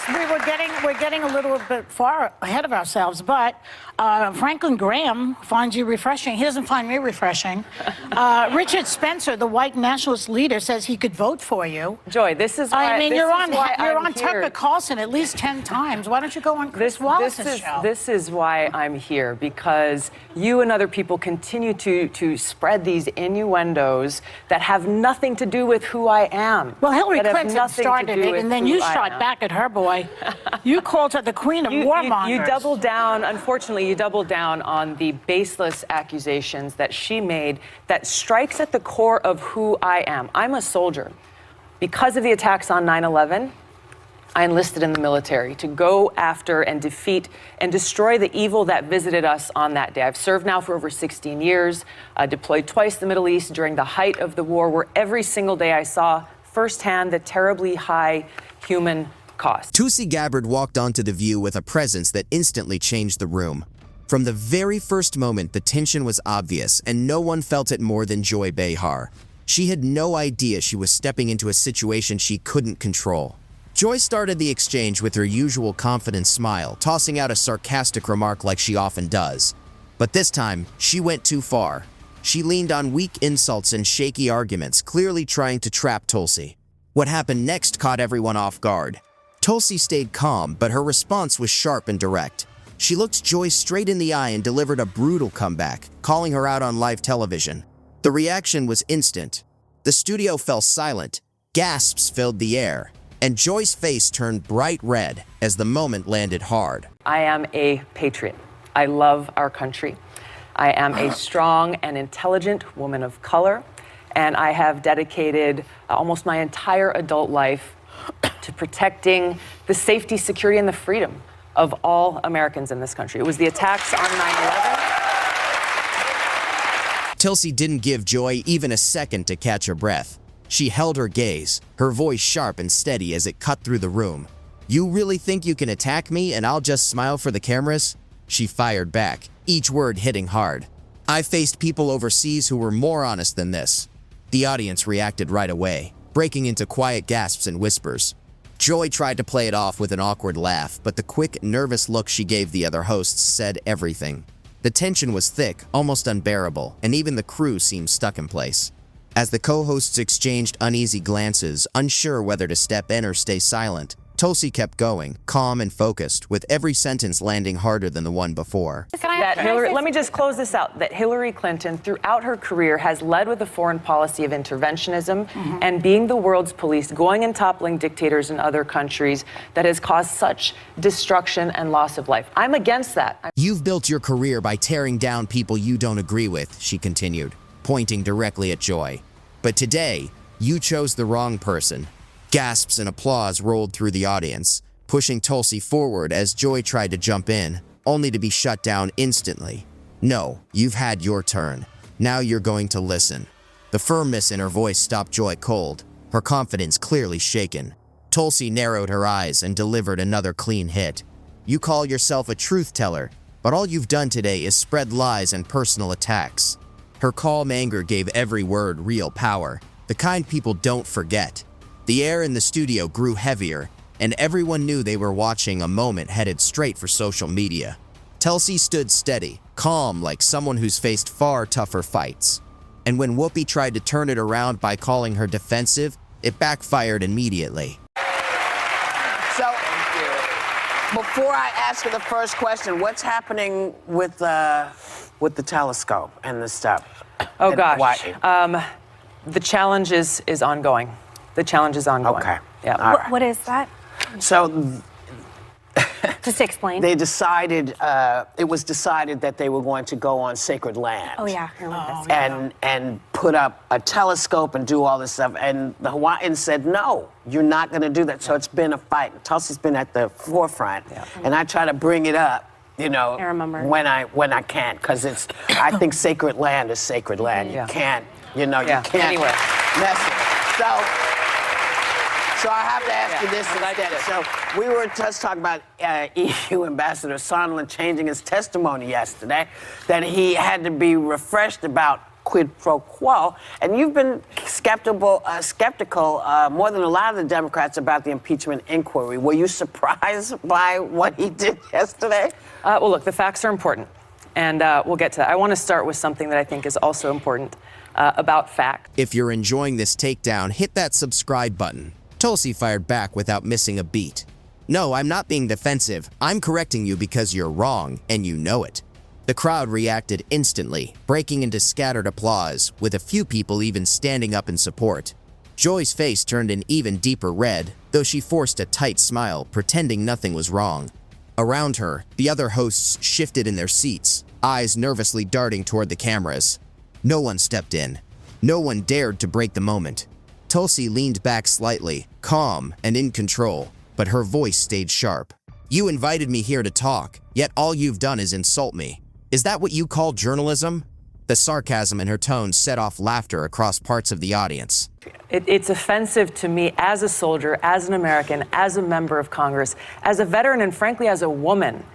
we're getting a little bit far ahead of ourselves, but Franklin Graham finds you refreshing. He doesn't find me refreshing. Richard Spencer, the white nationalist leader, says he could vote for you. Joy, this is why. I mean, you're on here. Tucker Carlson at least 10 times. Why don't you go on Chris Wallace's show? This is why I'm here, because you and other people continue to spread these innuendos that have nothing to do with who I am. Well, Hillary Clinton started it, and then you shot back at her, boy. You called her the queen of warmongers. You doubled down, unfortunately, you doubled down on the baseless accusations that she made that strikes at the core of who I am. I'm a soldier. Because of the attacks on 9/11, I enlisted in the military to go after and defeat and destroy the evil that visited us on that day. I've served now for over 16 years, deployed twice the Middle East during the height of the war, where every single day I saw firsthand the terribly high human cost. Tulsi Gabbard walked onto The View with a presence that instantly changed the room. From the very first moment, the tension was obvious, and no one felt it more than Joy Behar. She had no idea she was stepping into a situation she couldn't control. Joy started the exchange with her usual confident smile, tossing out a sarcastic remark like she often does. But this time, she went too far. She leaned on weak insults and shaky arguments, clearly trying to trap Tulsi. What happened next caught everyone off guard. Tulsi stayed calm, but her response was sharp and direct. She looked Joy straight in the eye and delivered a brutal comeback, calling her out on live television. The reaction was instant. The studio fell silent, gasps filled the air, and Joy's face turned bright red as the moment landed hard. I am a patriot. I love our country. I am a strong and intelligent woman of color, and I have dedicated almost my entire adult life to protecting the safety, security, and the freedom of all Americans in this country. It was the attacks on 9/11. Tulsi didn't give Joy even a second to catch her breath. She held her gaze, her voice sharp and steady as it cut through the room. "You really think you can attack me and I'll just smile for the cameras?" She fired back, each word hitting hard. "I faced people overseas who were more honest than this." The audience reacted right away, breaking into quiet gasps and whispers. Joy tried to play it off with an awkward laugh, but the quick, nervous look she gave the other hosts said everything. The tension was thick, almost unbearable, and even the crew seemed stuck in place. As the co-hosts exchanged uneasy glances, unsure whether to step in or stay silent, Tulsi kept going, calm and focused, with every sentence landing harder than the one before. Let me just close this out, that Hillary Clinton, throughout her career, has led with a foreign policy of interventionism and being the world's police, going and toppling dictators in other countries that has caused such destruction and loss of life. I'm against that. "You've built your career by tearing down people you don't agree with," she continued, pointing directly at Joy. "But today, you chose the wrong person." Gasps and applause rolled through the audience, pushing Tulsi forward as Joy tried to jump in, only to be shut down instantly. "No, you've had your turn. Now you're going to listen." The firmness in her voice stopped Joy cold, her confidence clearly shaken. Tulsi narrowed her eyes and delivered another clean hit. "You call yourself a truth teller, but all you've done today is spread lies and personal attacks." Her calm anger gave every word real power, the kind people don't forget. The air in the studio grew heavier, and everyone knew they were watching a moment headed straight for social media. Tulsi stood steady, calm like someone who's faced far tougher fights. And when Whoopi tried to turn it around by calling her defensive, it backfired immediately. So, before I ask you the first question, what's happening with the telescope and the stuff? Oh gosh, the challenge is ongoing. The challenge is ongoing. Okay. Yeah. Right. What is that? So, just explain. they decided, it was decided that they were going to go on sacred land. Oh yeah, I remember this. And put up a telescope and do all this stuff. And the Hawaiians said, no, you're not going to do that. So it's been a fight. Tulsi's been at the forefront. Yeah. And I try to bring it up, you know, I remember. when I can, because it's, I think sacred land is sacred land. You can't, you know, you can't anywhere. mess with it. So I have to ask you this instead. So we were just talking about EU Ambassador Sondland changing his testimony yesterday, that he had to be refreshed about quid pro quo. And you've been skeptical more than a lot of the Democrats about the impeachment inquiry. Were you surprised by what he did yesterday? Well, look, the facts are important, and we'll get to that. I want to start with something that I think is also important about facts. If you're enjoying this takedown, hit that subscribe button. Tulsi fired back without missing a beat. No, I'm not being defensive. I'm correcting you because you're wrong, and you know it. The crowd reacted instantly, breaking into scattered applause, with a few people even standing up in support. Joy's face turned an even deeper red, though she forced a tight smile, pretending nothing was wrong. Around her, the other hosts shifted in their seats, eyes nervously darting toward the cameras. No one stepped in. No one dared to break the moment. Tulsi leaned back slightly, calm and in control, but her voice stayed sharp. You invited me here to talk, yet all you've done is insult me. Is that what you call journalism? The sarcasm in her tone set off laughter across parts of the audience. It's offensive to me as a soldier, as an American, as a member of Congress, as a veteran, and frankly, as a woman,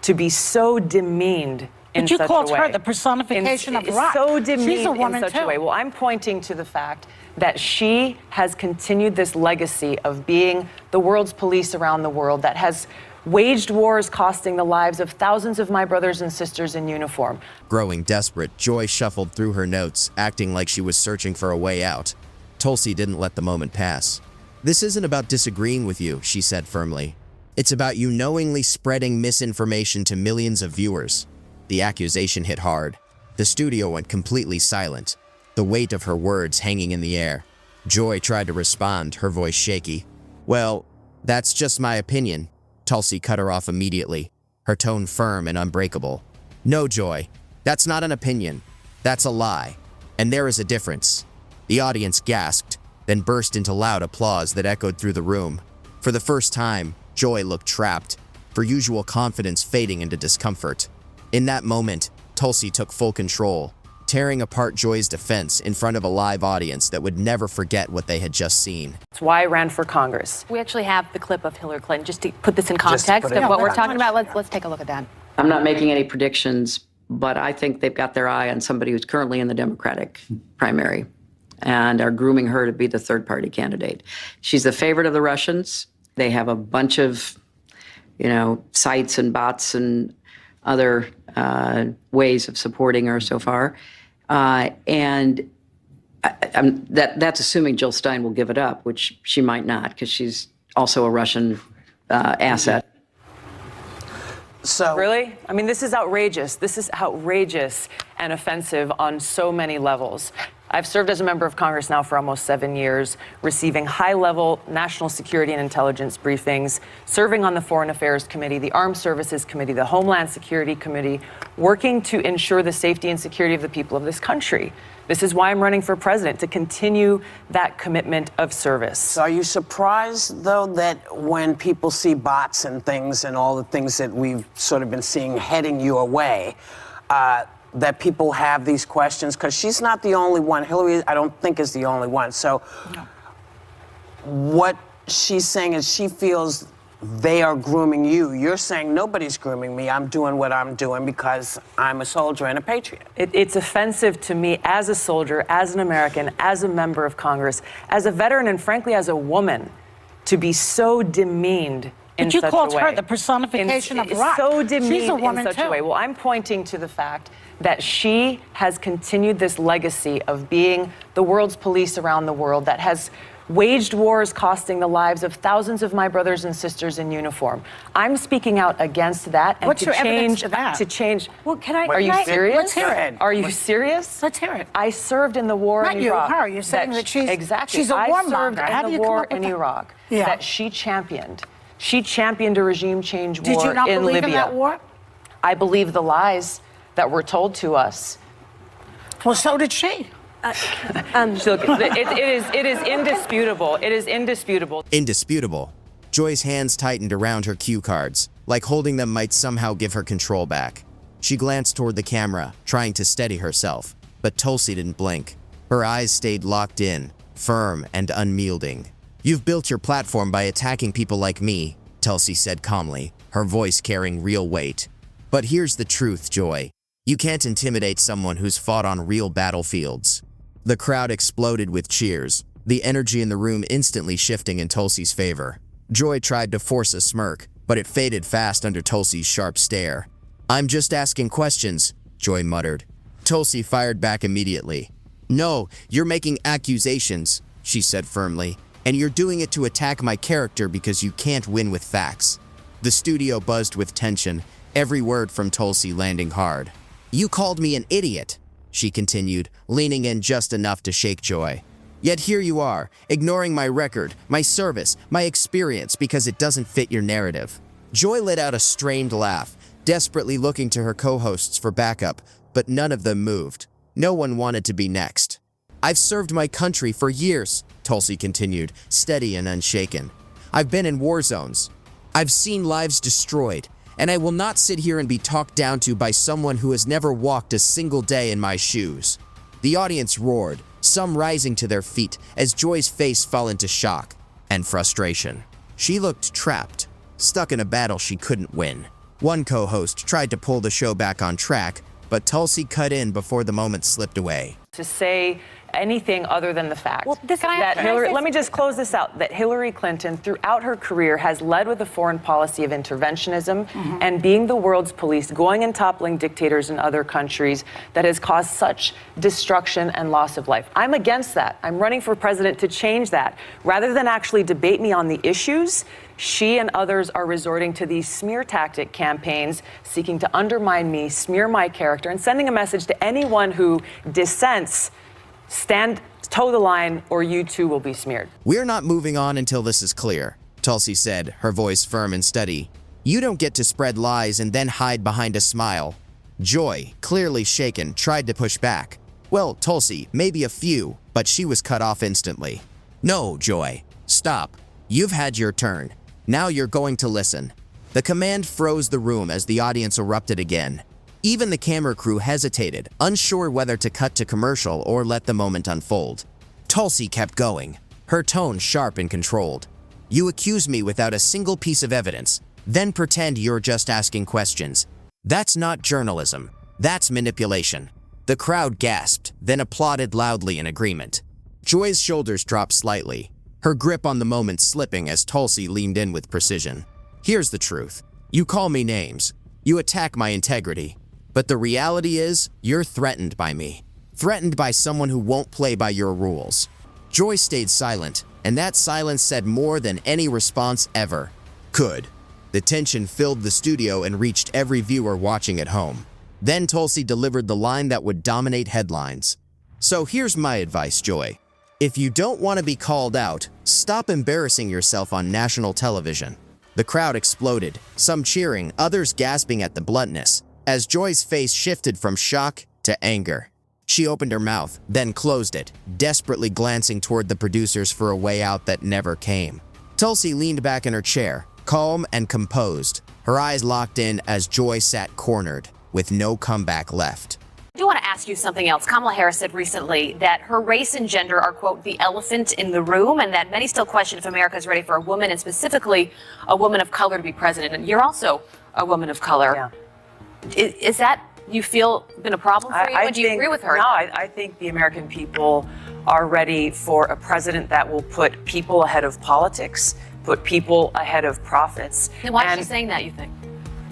to be so demeaned in But you such called a way. her the personification of rock. So demeaned She's a woman in such too. a way. Well, I'm pointing to the fact that she has continued this legacy of being the world's police around the world, that has waged wars costing the lives of thousands of my brothers and sisters in uniform. Growing desperate, Joy shuffled through her notes, acting like she was searching for a way out. Tulsi didn't let the moment pass. This isn't about disagreeing with you, she said firmly. It's about you knowingly spreading misinformation to millions of viewers. The accusation hit hard. The studio went completely silent, the weight of her words hanging in the air. Joy tried to respond, her voice shaky. Well, that's just my opinion. Tulsi cut her off immediately, her tone firm and unbreakable. No, Joy, that's not an opinion. That's a lie. And there is a difference. The audience gasped, then burst into loud applause that echoed through the room. For the first time, Joy looked trapped, her usual confidence fading into discomfort. In that moment, Tulsi took full control, tearing apart Joy's defense in front of a live audience that would never forget what they had just seen. That's why I ran for Congress. We actually have the clip of Hillary Clinton, just to put this in Just to context put it of in what we're context. talking about. Let's take a look at that. I'm not making any predictions, but I think they've got their eye on somebody who's currently in the Democratic primary and are grooming her to be the third-party candidate. She's the favorite of the Russians. They have a bunch of, sites and bots and other ways of supporting her so far. And that's assuming Jill Stein will give it up, which she might not, because she's also a Russian asset. So Really? I mean, this is outrageous. This is outrageous and offensive on so many levels. I've served as a member of Congress now for almost 7 years, receiving high-level national security and intelligence briefings, serving on the Foreign Affairs Committee, the Armed Services Committee, the Homeland Security Committee, working to ensure the safety and security of the people of this country. This is why I'm running for president, to continue that commitment of service. So are you surprised, though, that when people see bots and things and all the things that we've sort of been seeing heading your way, that people have these questions? Because she's not the only one. Hillary, I don't think, is the only one. So what she's saying is she feels they are grooming you. You're saying nobody's grooming me. I'm doing what I'm doing because I'm a soldier and a patriot. It's offensive to me as a soldier, as an American, as a member of Congress, as a veteran, and frankly, as a woman, to be so demeaned in But you such called a way. her the personification of rock. So demeaned She's a woman in such too. a way. Well, I'm pointing to the fact that she has continued this legacy of being the world's police around the world, that has waged wars costing the lives of thousands of my brothers and sisters in uniform. I'm speaking out against that and What's to your evidence change to that? to change. Well, can I? Are you serious? Let's hear it. Are you serious? Let's hear it. I served in the war Not in you, Iraq. her. You're saying that she's- exactly. she's a I warmonger. served How do in you the come war up with in that? Iraq Yeah. that she championed. She championed a regime change war Did you not in believe Libya. in that war? I believe the lies that were told to us. Well, so did she. Look, it is indisputable. It is indisputable. Indisputable. Joy's hands tightened around her cue cards, like holding them might somehow give her control back. She glanced toward the camera, trying to steady herself, but Tulsi didn't blink. Her eyes stayed locked in, firm and unyielding. You've built your platform by attacking people like me, Tulsi said calmly, her voice carrying real weight. But here's the truth, Joy. You can't intimidate someone who's fought on real battlefields. The crowd exploded with cheers, the energy in the room instantly shifting in Tulsi's favor. Joy tried to force a smirk, but it faded fast under Tulsi's sharp stare. "I'm just asking questions," Joy muttered. Tulsi fired back immediately. "No, you're making accusations," she said firmly, "and you're doing it to attack my character because you can't win with facts." The studio buzzed with tension, every word from Tulsi landing hard. "You called me an idiot," she continued, leaning in just enough to shake Joy. "Yet here you are, ignoring my record, my service, my experience because it doesn't fit your narrative." Joy let out a strained laugh, desperately looking to her co-hosts for backup, but none of them moved. No one wanted to be next. "I've served my country for years," Tulsi continued, steady and unshaken. "I've been in war zones. I've seen lives destroyed, and I will not sit here and be talked down to by someone who has never walked a single day in my shoes." The audience roared, some rising to their feet as Joy's face fell into shock and frustration. She looked trapped, stuck in a battle she couldn't win. One co-host tried to pull the show back on track, but Tulsi cut in before the moment slipped away. To say anything other than the fact Can I Hillary, say let me just close this out, that Hillary Clinton throughout her career has led with a foreign policy of interventionism and being the world's police, going and toppling dictators in other countries that has caused such destruction and loss of life. I'm against that. I'm running for president to change that. Rather than actually debate me on the issues, she and others are resorting to these smear tactic campaigns, seeking to undermine me, smear my character, and sending a message to anyone who dissents: toe the line, or you too will be smeared. "We're not moving on until this is clear," Tulsi said, her voice firm and steady. "You don't get to spread lies and then hide behind a smile." Joy, clearly shaken, tried to push back. Well, Tulsi, maybe a few, but she was cut off instantly. "No, Joy, stop. You've had your turn. Now you're going to listen." The command froze the room as the audience erupted again. Even the camera crew hesitated, unsure whether to cut to commercial or let the moment unfold. Tulsi kept going, her tone sharp and controlled. "You accuse me without a single piece of evidence, then pretend you're just asking questions. That's not journalism. That's manipulation." The crowd gasped, then applauded loudly in agreement. Joy's shoulders dropped slightly, her grip on the moment slipping as Tulsi leaned in with precision. "Here's the truth. You call me names. You attack my integrity. But the reality is, you're threatened by me. Threatened by someone who won't play by your rules." Joy stayed silent, and that silence said more than any response ever could. The tension filled the studio and reached every viewer watching at home. Then Tulsi delivered the line that would dominate headlines. "So here's my advice, Joy. If you don't want to be called out, stop embarrassing yourself on national television." The crowd exploded, some cheering, others gasping at the bluntness, as Joy's face shifted from shock to anger. She opened her mouth, then closed it, desperately glancing toward the producers for a way out that never came. Tulsi leaned back in her chair, calm and composed, her eyes locked in as Joy sat cornered, with no comeback left. I do want to ask you something else. Kamala Harris said recently that her race and gender are, quote, the elephant in the room, and that many still question if America is ready for a woman, and specifically a woman of color, to be president. And you're also a woman of color. Yeah. Is that, you feel, been a problem for you? And do you agree with her? No, I think the American people are ready for a president that will put people ahead of politics, put people ahead of profits. Then why is she saying that, you think?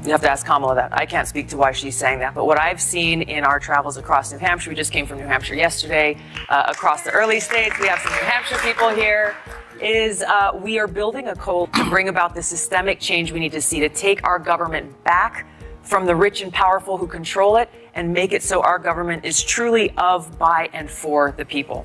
You have to ask Kamala that. I can't speak to why she's saying that. But what I've seen in our travels across New Hampshire, we just came from New Hampshire yesterday, across the early states, we have some New Hampshire people here, is we are building a code to bring about the systemic change we need to see to take our government back from the rich and powerful who control it and make it so our government is truly of, by, and for the people.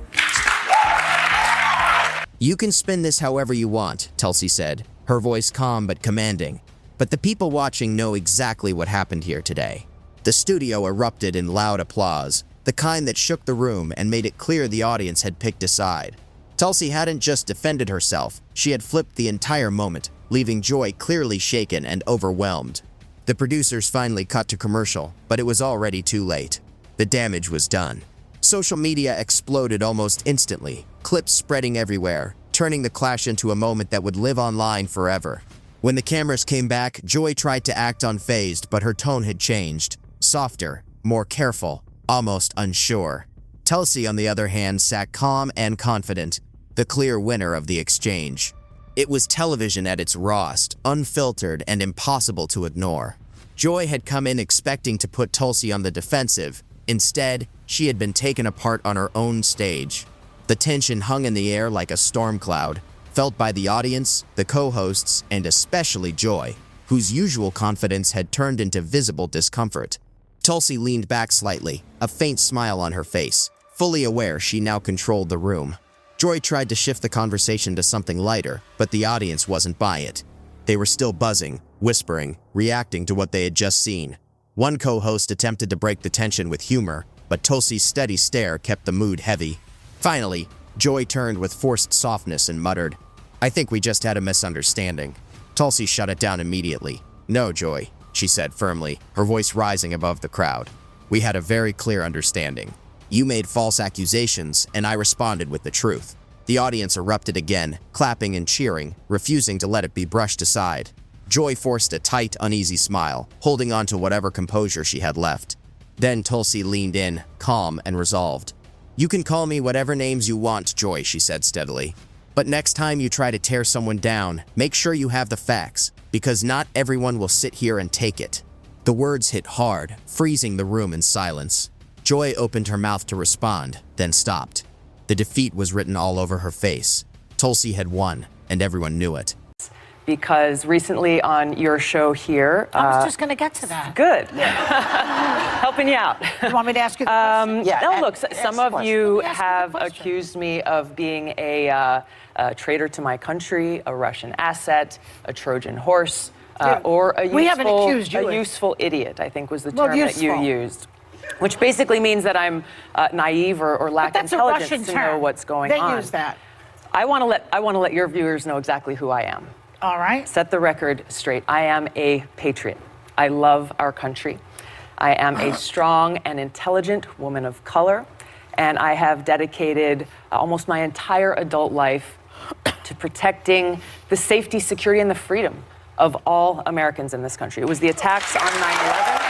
"You can spin this however you want," Tulsi said, her voice calm but commanding. But the people watching know exactly what happened here today. The studio erupted in loud applause, the kind that shook the room and made it clear the audience had picked a side. Tulsi hadn't just defended herself, she had flipped the entire moment, leaving Joy clearly shaken and overwhelmed. The producers finally cut to commercial, but it was already too late. The damage was done. Social media exploded almost instantly, clips spreading everywhere, turning the clash into a moment that would live online forever. When the cameras came back, Joy tried to act unfazed, but her tone had changed, softer, more careful, almost unsure. Tulsi, on the other hand, sat calm and confident, the clear winner of the exchange. It was television at its rawest, unfiltered, and impossible to ignore. Joy had come in expecting to put Tulsi on the defensive. Instead, she had been taken apart on her own stage. The tension hung in the air like a storm cloud, felt by the audience, the co-hosts, and especially Joy, whose usual confidence had turned into visible discomfort. Tulsi leaned back slightly, a faint smile on her face, fully aware she now controlled the room. Joy tried to shift the conversation to something lighter, but the audience wasn't by it. They were still buzzing, whispering, reacting to what they had just seen. One co-host attempted to break the tension with humor, but Tulsi's steady stare kept the mood heavy. Finally, Joy turned with forced softness and muttered, "I think we just had a misunderstanding." Tulsi shut it down immediately. "No, Joy," she said firmly, her voice rising above the crowd. "We had a very clear understanding. You made false accusations, and I responded with the truth." The audience erupted again, clapping and cheering, refusing to let it be brushed aside. Joy forced a tight, uneasy smile, holding on to whatever composure she had left. Then Tulsi leaned in, calm and resolved. "You can call me whatever names you want, Joy," she said steadily. "But next time you try to tear someone down, make sure you have the facts, because not everyone will sit here and take it." The words hit hard, freezing the room in silence. Joy opened her mouth to respond, then stopped. The defeat was written all over her face. Tulsi had won, and everyone knew it. Because recently on your show here... I was just going to get to that. Good. Helping you out. You want me to ask you the question? Yeah, No, look, ask some the of question. you Let me ask you the have question. accused me of being a traitor to my country, a Russian asset, a Trojan horse, or a We haven't accused you. useful idiot, I think was the Well, term that you useful. used. Which basically means that I'm naive or lack That's a intelligence Russian to term. know what's going they on. They use that. I want to let your viewers know exactly who I am. All right. Set the record straight. I am a patriot. I love our country. I am a strong and intelligent woman of color, and I have dedicated almost my entire adult life to protecting the safety, security, and the freedom of all Americans in this country. It was the attacks on 9/11.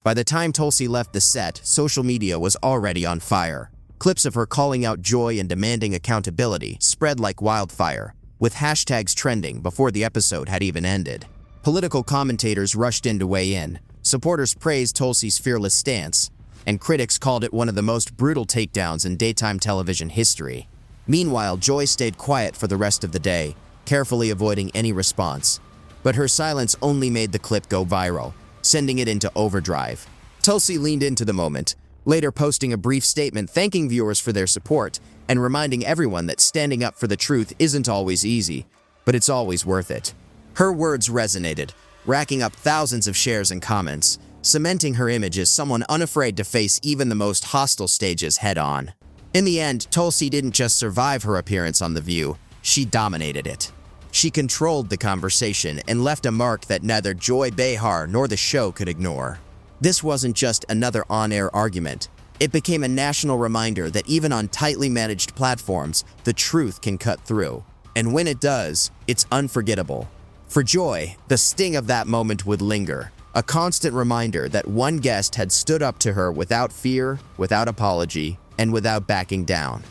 By the time Tulsi left the set, social media was already on fire. Clips of her calling out Joy and demanding accountability spread like wildfire, with hashtags trending before the episode had even ended. Political commentators rushed in to weigh in. Supporters praised Tulsi's fearless stance, and critics called it one of the most brutal takedowns in daytime television history. Meanwhile, Joy stayed quiet for the rest of the day, carefully avoiding any response. But her silence only made the clip go viral, sending it into overdrive. Tulsi leaned into the moment, later posting a brief statement thanking viewers for their support and reminding everyone that standing up for the truth isn't always easy, but it's always worth it. Her words resonated, racking up thousands of shares and comments, cementing her image as someone unafraid to face even the most hostile stages head-on. In the end, Tulsi didn't just survive her appearance on The View, she dominated it. She controlled the conversation and left a mark that neither Joy Behar nor the show could ignore. This wasn't just another on-air argument. It became a national reminder that even on tightly managed platforms, the truth can cut through. And when it does, it's unforgettable. For Joy, the sting of that moment would linger, a constant reminder that one guest had stood up to her without fear, without apology, and without backing down.